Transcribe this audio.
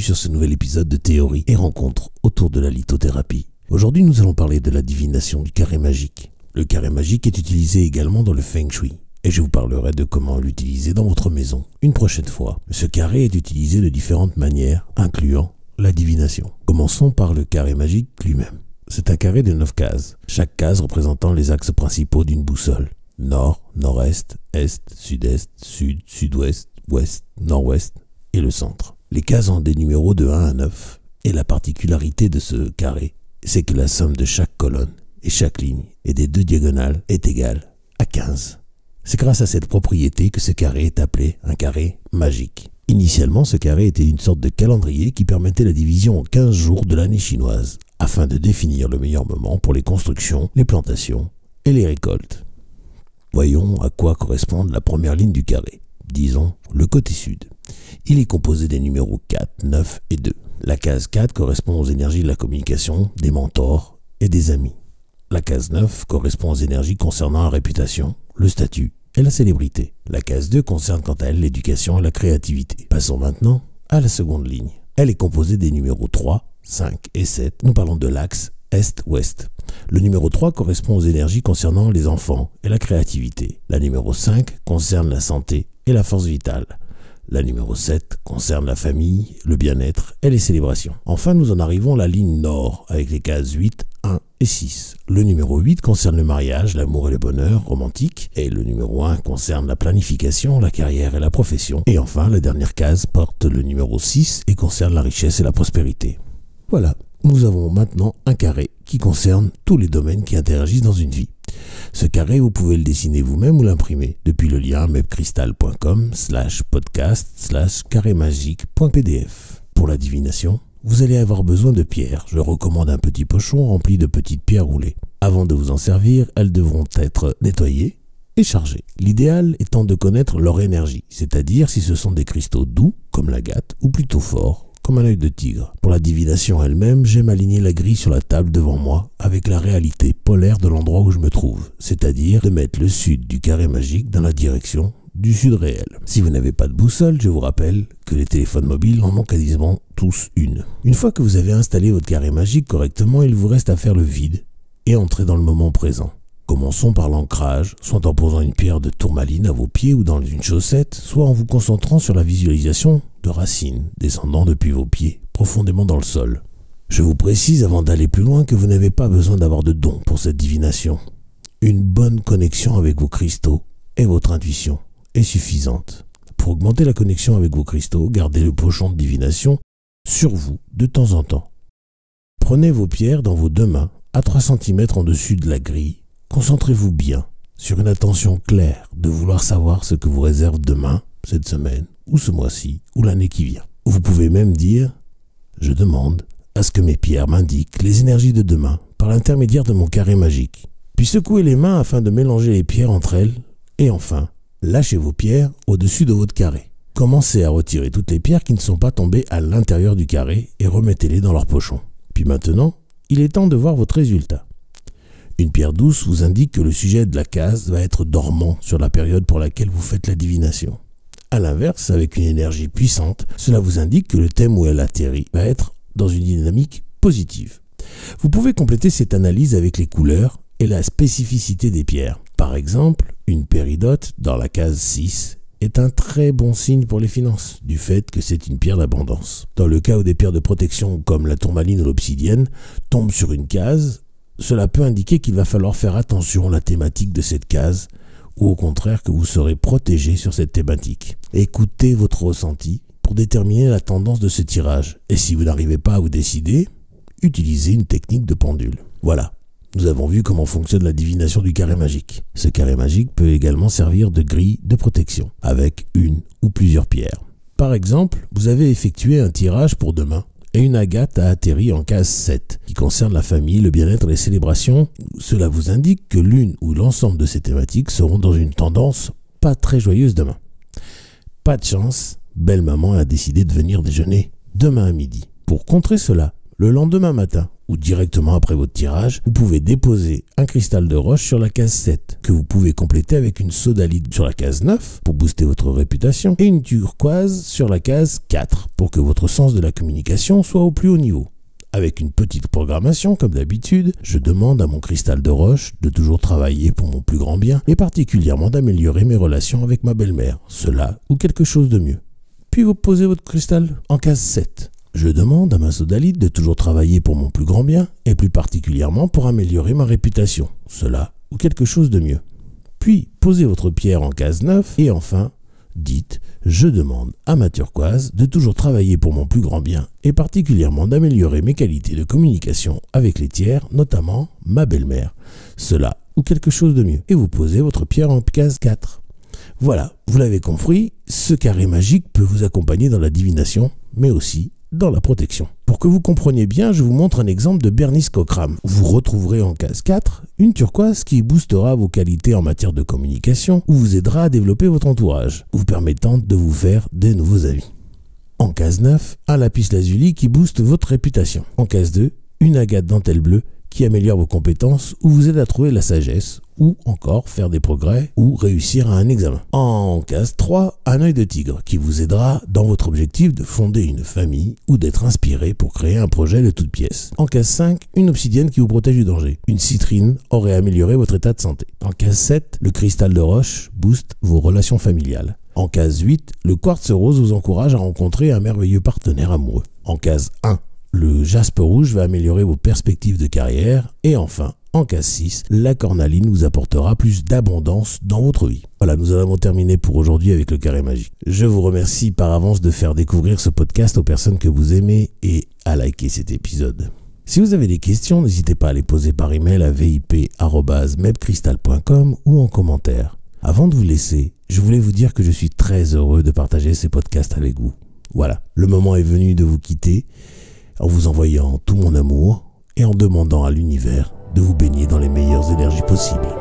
sur ce nouvel épisode de Théorie et rencontres autour de la lithothérapie. Aujourd'hui, nous allons parler de la divination du carré magique. Le carré magique est utilisé également dans le Feng Shui et je vous parlerai de comment l'utiliser dans votre maison une prochaine fois. Ce carré est utilisé de différentes manières, incluant la divination. Commençons par le carré magique lui-même. C'est un carré de 9 cases, chaque case représentant les axes principaux d'une boussole. Nord, nord-est, est, sud-est, sud, sud-ouest, ouest, nord-ouest et le centre. Les cases ont des numéros de 1 à 9 et la particularité de ce carré, c'est que la somme de chaque colonne et chaque ligne et des deux diagonales est égale à 15. C'est grâce à cette propriété que ce carré est appelé un carré magique. Initialement, ce carré était une sorte de calendrier qui permettait la division en 15 jours de l'année chinoise, afin de définir le meilleur moment pour les constructions, les plantations et les récoltes. Voyons à quoi correspond la première ligne du carré, disons le côté sud. Il est composé des numéros 4, 9 et 2. La case 4 correspond aux énergies de la communication, des mentors et des amis. La case 9 correspond aux énergies concernant la réputation, le statut et la célébrité. La case 2 concerne quant à elle l'éducation et la créativité. Passons maintenant à la seconde ligne. Elle est composée des numéros 3, 5 et 7. Nous parlons de l'axe Est-Ouest. Le numéro 3 correspond aux énergies concernant les enfants et la créativité. La numéro 5 concerne la santé et la force vitale. La numéro 7 concerne la famille, le bien-être et les célébrations. Enfin, nous en arrivons à la ligne nord avec les cases 8, 1 et 6. Le numéro 8 concerne le mariage, l'amour et le bonheur romantique. Et le numéro 1 concerne la planification, la carrière et la profession. Et enfin, la dernière case porte le numéro 6 et concerne la richesse et la prospérité. Voilà, nous avons maintenant un carré qui concerne tous les domaines qui interagissent dans une vie. Ce carré, vous pouvez le dessiner vous-même ou l'imprimer depuis le lien mepcrystal.com/podcast/carrémagique.pdf. Pour la divination, vous allez avoir besoin de pierres. Je recommande un petit pochon rempli de petites pierres roulées. Avant de vous en servir, elles devront être nettoyées et chargées. L'idéal étant de connaître leur énergie, c'est-à-dire si ce sont des cristaux doux, comme l'agate, ou plutôt forts, comme un œil de tigre. Pour la divination elle-même, j'aime aligner la grille sur la table devant moi avec la réalité polaire de l'endroit où je me trouve, c'est-à-dire de mettre le sud du carré magique dans la direction du sud réel. Si vous n'avez pas de boussole, je vous rappelle que les téléphones mobiles en ont quasiment tous une. Une fois que vous avez installé votre carré magique correctement, il vous reste à faire le vide et entrer dans le moment présent. Commençons par l'ancrage, soit en posant une pierre de tourmaline à vos pieds ou dans une chaussette, soit en vous concentrant sur la visualisation de racines descendant depuis vos pieds, profondément dans le sol. Je vous précise avant d'aller plus loin que vous n'avez pas besoin d'avoir de dons pour cette divination. Une bonne connexion avec vos cristaux et votre intuition est suffisante. Pour augmenter la connexion avec vos cristaux, gardez le pochon de divination sur vous de temps en temps. Prenez vos pierres dans vos deux mains à 3 cm en dessus de la grille. Concentrez-vous bien sur une attention claire de vouloir savoir ce que vous réserve demain, cette semaine, ou ce mois-ci, ou l'année qui vient. Vous pouvez même dire « Je demande à ce que mes pierres m'indiquent les énergies de demain par l'intermédiaire de mon carré magique. » Puis secouez les mains afin de mélanger les pierres entre elles. Et enfin, lâchez vos pierres au-dessus de votre carré. Commencez à retirer toutes les pierres qui ne sont pas tombées à l'intérieur du carré et remettez-les dans leur pochon. Puis maintenant, il est temps de voir votre résultat. Une pierre douce vous indique que le sujet de la case va être dormant sur la période pour laquelle vous faites la divination. A l'inverse, avec une énergie puissante, cela vous indique que le thème où elle atterrit va être dans une dynamique positive. Vous pouvez compléter cette analyse avec les couleurs et la spécificité des pierres. Par exemple, une péridote dans la case 6 est un très bon signe pour les finances, du fait que c'est une pierre d'abondance. Dans le cas où des pierres de protection comme la tourmaline ou l'obsidienne tombent sur une case, cela peut indiquer qu'il va falloir faire attention à la thématique de cette case ou au contraire que vous serez protégé sur cette thématique. Écoutez votre ressenti pour déterminer la tendance de ce tirage. Et si vous n'arrivez pas à vous décider, utilisez une technique de pendule. Voilà, nous avons vu comment fonctionne la divination du carré magique. Ce carré magique peut également servir de grille de protection avec une ou plusieurs pierres. Par exemple, vous avez effectué un tirage pour demain. Et une agate a atterri en case 7, qui concerne la famille, le bien-être et les célébrations. Cela vous indique que l'une ou l'ensemble de ces thématiques seront dans une tendance pas très joyeuse demain. Pas de chance, belle maman a décidé de venir déjeuner demain à midi. Pour contrer cela, le lendemain matin, ou directement après votre tirage, vous pouvez déposer un cristal de roche sur la case 7, que vous pouvez compléter avec une sodalite sur la case 9 pour booster votre réputation, et une turquoise sur la case 4 pour que votre sens de la communication soit au plus haut niveau. Avec une petite programmation, comme d'habitude, je demande à mon cristal de roche de toujours travailler pour mon plus grand bien, et particulièrement d'améliorer mes relations avec ma belle-mère, cela ou quelque chose de mieux. Puis vous posez votre cristal en case 7. Je demande à ma sodalite de toujours travailler pour mon plus grand bien, et plus particulièrement pour améliorer ma réputation, cela ou quelque chose de mieux. Puis posez votre pierre en case 9, et enfin, dites « Je demande à ma turquoise de toujours travailler pour mon plus grand bien, et particulièrement d'améliorer mes qualités de communication avec les tiers, notamment ma belle-mère, cela ou quelque chose de mieux. » Et vous posez votre pierre en case 4. Voilà, vous l'avez compris, ce carré magique peut vous accompagner dans la divination, mais aussi dans la protection. Pour que vous compreniez bien, je vous montre un exemple de Bernice Cockram. Vous retrouverez en case 4 une turquoise qui boostera vos qualités en matière de communication ou vous aidera à développer votre entourage, vous permettant de vous faire des nouveaux amis. En case 9, un lapis lazuli qui booste votre réputation. En case 2, une agate dentelle bleue qui améliore vos compétences ou vous aide à trouver la sagesse, ou encore faire des progrès ou réussir à un examen. En case 3, un œil de tigre qui vous aidera dans votre objectif de fonder une famille ou d'être inspiré pour créer un projet de toutes pièces. En case 5, une obsidienne qui vous protège du danger. Une citrine aurait amélioré votre état de santé. En case 7, le cristal de roche booste vos relations familiales. En case 8, le quartz rose vous encourage à rencontrer un merveilleux partenaire amoureux. En case 1, le jaspe rouge va améliorer vos perspectives de carrière. Et enfin, en case 6, la cornaline vous apportera plus d'abondance dans votre vie. Voilà, nous en avons terminé pour aujourd'hui avec le carré magique. Je vous remercie par avance de faire découvrir ce podcast aux personnes que vous aimez et à liker cet épisode. Si vous avez des questions, n'hésitez pas à les poser par email à vip@mebcrystal.com ou en commentaire. Avant de vous laisser, je voulais vous dire que je suis très heureux de partager ces podcasts avec vous. Voilà, le moment est venu de vous quitter en vous envoyant tout mon amour et en demandant à l'univers de vous baigner dans les meilleures énergies possibles.